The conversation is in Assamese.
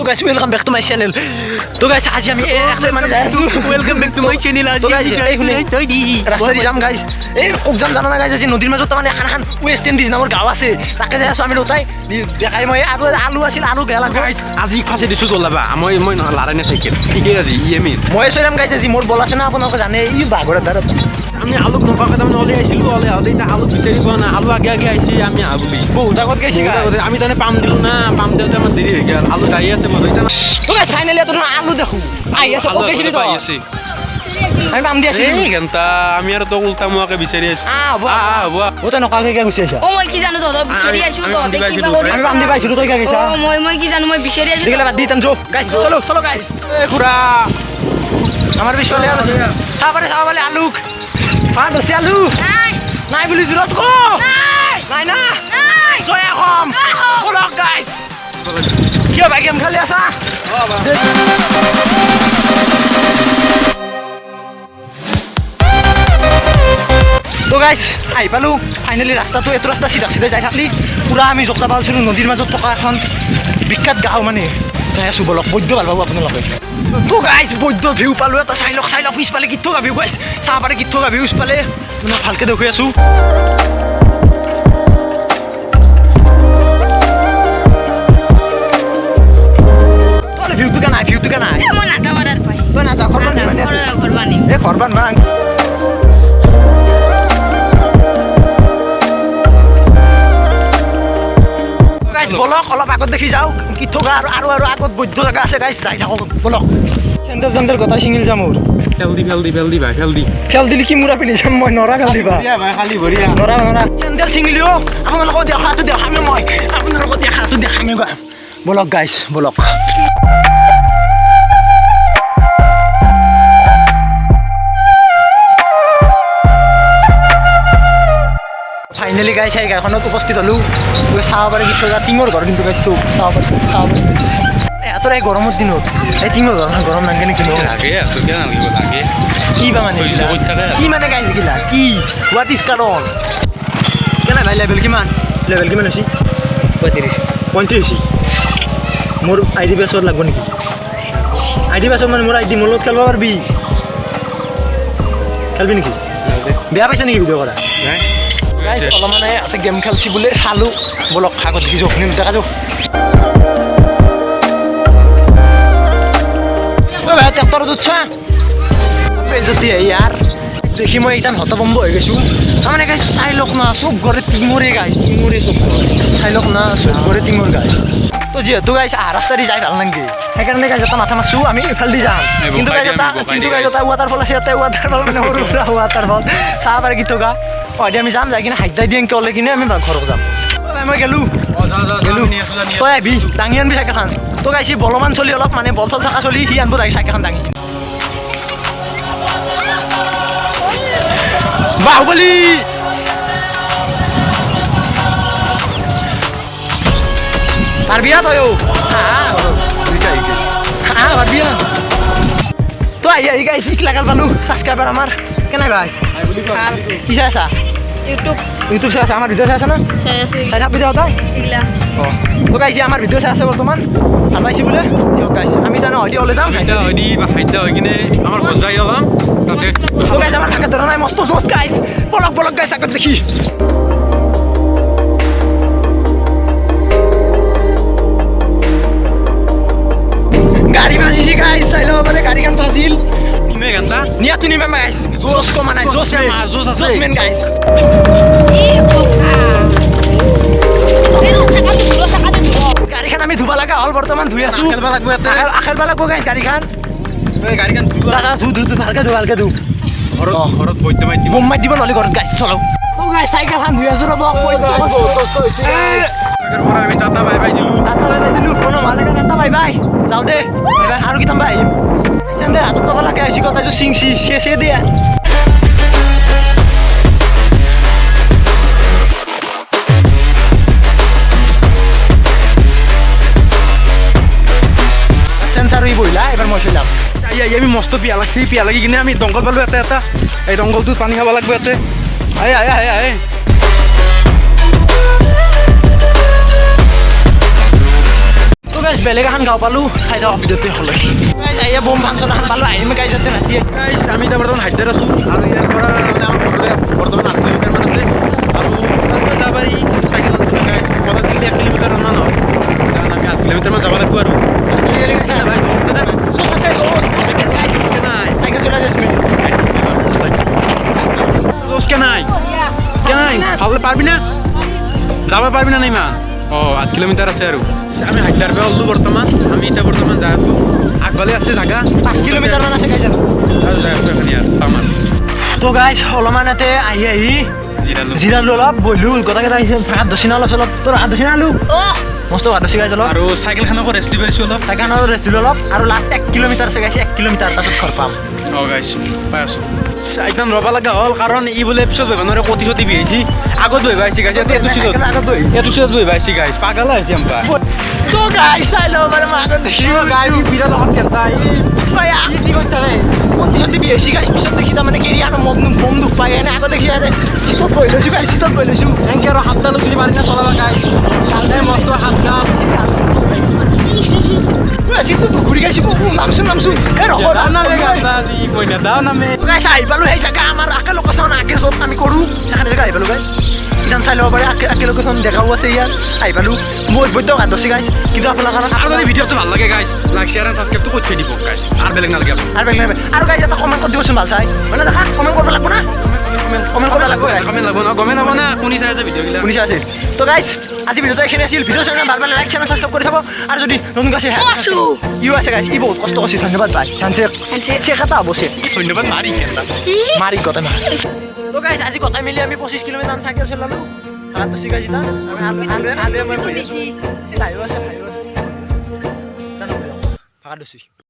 guys, welcome back to my channel. तो guys, आज हम एक माने जाए welcome back to my channel. आज तो guys, रास्ता দি যাম guys. এই কোকজাম জানা না guys, আজি নদীৰ মাজত মানে হান ওয়েস্ট ইন্ডিজ নামৰ গাঁও আছে। তাকে যাই আছো আমি দুটাই দেখাই মই আৰু আলু আছিল আলু গেলা guys. আজি ফাঁচি দিছো চলাবা মই লাৰাই না সাইকেল ঠিকই আজি ইএমই মই চলাম guys, আজি মোৰ বল আছে না আপোনালোকে জানে এই বাগৰৰ দ্বাৰা আমি আলু নপাকে তাৰমানে ওলাই আইছিলো ওলাই হলে এটা আলু বিচাৰি পোৱা না আলু আগে আইছি আমি আবুলি বহুত আগত গৈছি আমি তানে পাম দিলো না পাম দিওতে আমাৰ দেৰি হৈ গেল আলু দাই আছে মই জানা তো guys, ফাইনালি তো আলু দেখো আই আছে ওকে খিনি তো আছে আমি পাম দি আছি এই ঘন্টা আমি আৰু তো উল্টা মুৱাকে বিচাৰি আছো ওটা নকাকে কে গুছি আছা ও মই কি জানো তো বিচাৰি আছো তো আমি পাম দি পাইছিলো তই কে গৈছা ও মই কি জানো মই বিচাৰি আছো দেখলা বাদ দি তান যো গাইস চলো চলো গাইস এ খুরা আমার বিশ্বলে আছে সাবারে আলু পান দছে আলু নাই নাই বলি জুরত কো নাই না নাই জয়া কম চলো গাইস কি ভাই গেম খেলি আছা তো গাইস আই পালো ফাইনালি রাস্তাটো এত রাস্তা সিধা সিধা যাই থাকলি পুরা আমি জকতা পালছিলো নদীর মাজত থকা এখন বিখ্যাত গাঁও মানে যাই আছো বলক বৈদ্য ভাল পাব আপোনালোকে তো গাইস বৈদ্য ভিউ পালো এটা চাইলক পিছ পালে কিত থকা ভিউ গাইস চাহপাৰে কিত থকা ভিউজ পালে মানে ভালকে দেখি আছো তোলে ভিউটো কেনা মই নাযাওঁ আৰু পাই তো না যা ঘৰবানি এ ঘৰবান মান গাইস বলক অলপ আগত দেখি যাও কি থকা আৰু আগত বৈদ্য জায়গা আছে গাইস যাই থাকক বলক চেন্টাৰ কথা সিঙ্গেল যামুৰ খেল দিলি কি মুৰা পিনি যাম মই নৰা খেল দিবা খালি ভৰিয়া নৰা চেন্টার সিঙ্গেলিও আপোনালোকক দেখাটো দেখামে মই আপোনালোকক দেখাটো দেখামে বলক গাইস বলক ফাইনালি গাইস এই গাঁওখনত উপস্থিত হলো চাহপাৰে গীত থকা টিঙৰ ঘৰ কিন্তু গাইছ চব চাহপাৰে এতৰ এই গৰমৰ দিনত এই টিঙৰ ঘৰ গৰম নাগে নেকি লাগে তো কেন লাগিব লাগে কি বা মানে কি মানে গাইছ গিলা কি হোৱাট ইজ কাৰণ কেনে ভাই লেভেল কিমান হৈছে 35 মোৰ আইডি পাছৱৰ্ড লাগব নেকি আইডি পাছৱৰ্ড মানে মোৰ আইডি মোৰ লগত খেলবা পাৰবি খেলবি নেকি বেয়া পাইছা নেকি ভিডিঅ' কৰা গাইস অলমানে আতে গেম খেলছি বলে চালু বলক আগত দেখি যাও দেখা যাও ও ভাই ট্রাক্টর দুচ্ছা বেজতি ইয়ার দেখি মই ইটান হতবম্ব হৈ গৈছো মানে গাইস চাইলক না সব ঘরে টিমরে গাইস টিমরে সব চাইলক না সব ঘরে টিমর গাইস তো যেহেতু গাইস রাস্তা দি যাই ভাল নাগে সেইকাৰণে গাইস এটা মাথা মারছু আমি ইফাল দি যাম কিন্তু গাইস এটা ওয়াটারফল আছে এটা ওয়াটারফল মানে সৰু ওয়াটাৰফল চাহপাৰ কি থকা আমি যাম যাই কিনে হাইদাই দিম কলে কিনে আমি ঘৰত যাম মই গেলো তই আবি দাঙি আনবি চাইকেলখন তো গাইছি বলমান চলি অলপ মানে বল চল থকা চলি সি আনব যাই চাইকেলখন দাঙি বাহুবলী পারবিয়া তয়ো পারবিয়া তো আই গাইছ ইক লাগাল পালো সাবস্ক্রাইবার আমার কেনে ভাই কি চাই আছা ইউটিউব চাই আছা আমার ভিডিও চাই আছা না চাই থাকবি যাও তাই তো গাইছি আমার ভিডিও চাই আছে বর্তমান ভাল পাইছি বোলে দিয়ক গাইছ আমি জানো হয়দি ওলে যাম খাদ্য হৈ কিনে আমাৰ ঘৰ যাই ওলাম তাতে তো গাইছ আমাৰ ভাগে ধৰা নাই মস্ত জোস গাইছ বলক গাইছ আগত দেখি গাড়ি ভাজিছি গাইছ চাইলো মানে গাড়িখন ভাজিল কিনে ঘণ্টা নিয়া তুমি মেম গাইছ জোস কমা নাই জোস মেন গাইছ গাড়িখান আমি ধুবা লাগা হল বর্তমান ধুই আছো আখেলবা লাগবো গাইছ গাড়িখান ধু ভালকে ধু ঘৰত বৈদ্য মাই দিব বোমাই দিব নহলে ঘৰত গাইছ চলো তো গাইছ চাইকেলখান ধুই আছো ৰব আমি টাটা বাই বাই দিলো কোনো মালেকা টাটা বাই বাই যাও দে আৰু কিতাম বাই আহিম চেন্দের হাতত ল'ব লাগে আহিছি কথা চিংচি শেষে দিয়া সেন্সার হই বইলা এবার মই চলাম আমি মস্ত পিয়া লাগি কিনে আমি দংগল পালো এটা এই দংগলটোত পানী খাব লাগব ইয়াতে আয় গাইছ বেলেগ এখন গাঁও পালোঁ চাই থাকক ভিডিঅ'টোৱে হ'লে গাইছ আহি বম ফাংচন এখন পালোঁ আহিম গাইছ যাতে ৰাতি গাইছ আমি এতিয়া বৰ্তমান হাইটেৰ আছোঁ আৰু ইয়াৰ পৰা মানে আমাৰ ঘৰলৈ বৰ্তমান 8 কিলোমিটাৰ মান আছে আৰু তাতে যাব পাৰি চাইকেল পদত গ'লে 1 কিলোমিটাৰ মান হয় কাৰণ আমি 8 কিলোমিটাৰ মান যাব লাগিব আৰু চাইকেল চলাই যাইছ কেনাই খাবলৈ পাৰবি না যাব পাৰবি না নাই ইমান 8 কিলোমিটাৰ আছে আৰু আমি হাইটাৰ পৰা ওললো বৰ্তমান আমি এতিয়া বৰ্তমান যাই আছোঁ আগফালে আছে জাগা 5 কিলোমিটাৰ মান আছে গাইছ যাই আছোঁ এখন ইয়াত আমাৰ তো গাইছ অলপমান ইয়াতে আহি জিৰালো অলপ বহিলোঁ গোটেইকেইটা আহিছে ভাত দচিনা অলপ চলপ তোৰ ভাত দচিনা আলু মস্ত ভাত দচি গাইছ অলপ আৰু চাইকেলখনকো ৰেষ্ট দিব পাৰিছোঁ অলপ চাইকেলখনত ৰেষ্ট দিলোঁ অলপ আৰু লাষ্ট 1 কিলোমিটাৰ আছে গাইছ 1 কিলোমিটাৰ তাৰপিছত ঘৰ পাম গাইছ পাই আছোঁ একদম ৰ'ব লগা হ'ল কাৰণ ই বোলে পিছত বহিব নোৱাৰে কটি চটি বিহাইছি আগত বহিব আহিছে গাইছ এইটো চিটত বহিব আহিছে গাইছ পাগল আহিছে আমাৰ তো গাইছ চাই ল'ব পাৰে মই আগত দেখিছোঁ গাইছ বিৰাট লগত কেঁচা কি কৈছে কটি চটি বিহাইছি গাইছ পিছত দেখি তাৰমানে কেৰি আছে বম দুখ পাই এনে আগত দেখি আছে চিটত বহি লৈছোঁ গাইছ চিটত বহি লৈছোঁ এনেকৈ আৰু হাতডাল উঠি মাৰি না চলাব গাইছ কালহে মস্ত হাতডাল চিটটো ঘূৰি গাইছোঁ নামচোন এই গাইছ আহি পালোঁ সেই জেগা আমাৰ আকে লোকেশ্যন আগে য'ত আমি কৰোঁ সেইখানে জেগা আহি পালোঁ গাইছ ইমান চাই ল'ব পাৰে আকে লোকেশ্যন জেগাও আছে ইয়াত আহি পালোঁ বহুত বৈদ্য গাত আছে গাইছ কিন্তু আপোনালোকৰ আপোনাৰ ভিডিঅ'টো ভাল লাগে গাইছ লাইক শ্বেয়াৰ এণ্ড ছাবস্ক্ৰাইবটো কৰি থৈ দিব গাইছ আৰু বেলেগ নালাগে আৰু বেলেগ নাই আৰু গাইছ এটা কমেণ্ট কৰি দিবচোন ভাল চাই মানে দেখা কমেণ্ট কৰিব লাগিব না কমেণ্ট কৰিব লাগিব কমেণ্ট লাগব ন গমে নাপাব না কোনি চাই আছে ভিডিঅ'বিলাক শুনিছা আছিল তো গাইছ আজি ভিডিঅ'টো এইখিনি আছিল ভিডিঅ' চাই ভাল পালে লাইক চেনেল ছাবস্ক্ৰাইব কৰি চাব আৰু যদি নতুন আছে ইউ আছে গাইছ ই বহুত কষ্ট কৰিছে ধন্যবাদ ভাই চেক এটা হ'ব চেক ধন্যবাদ মাৰি কথা না তো গাইছ আজি কথা মিলি আমি 25 কিলোমিটাৰ চাইকেল চলালোঁ ভাত দচি গাইছ আমি আলু মই বহি আছোঁ ভাইও আছে ভাত দচি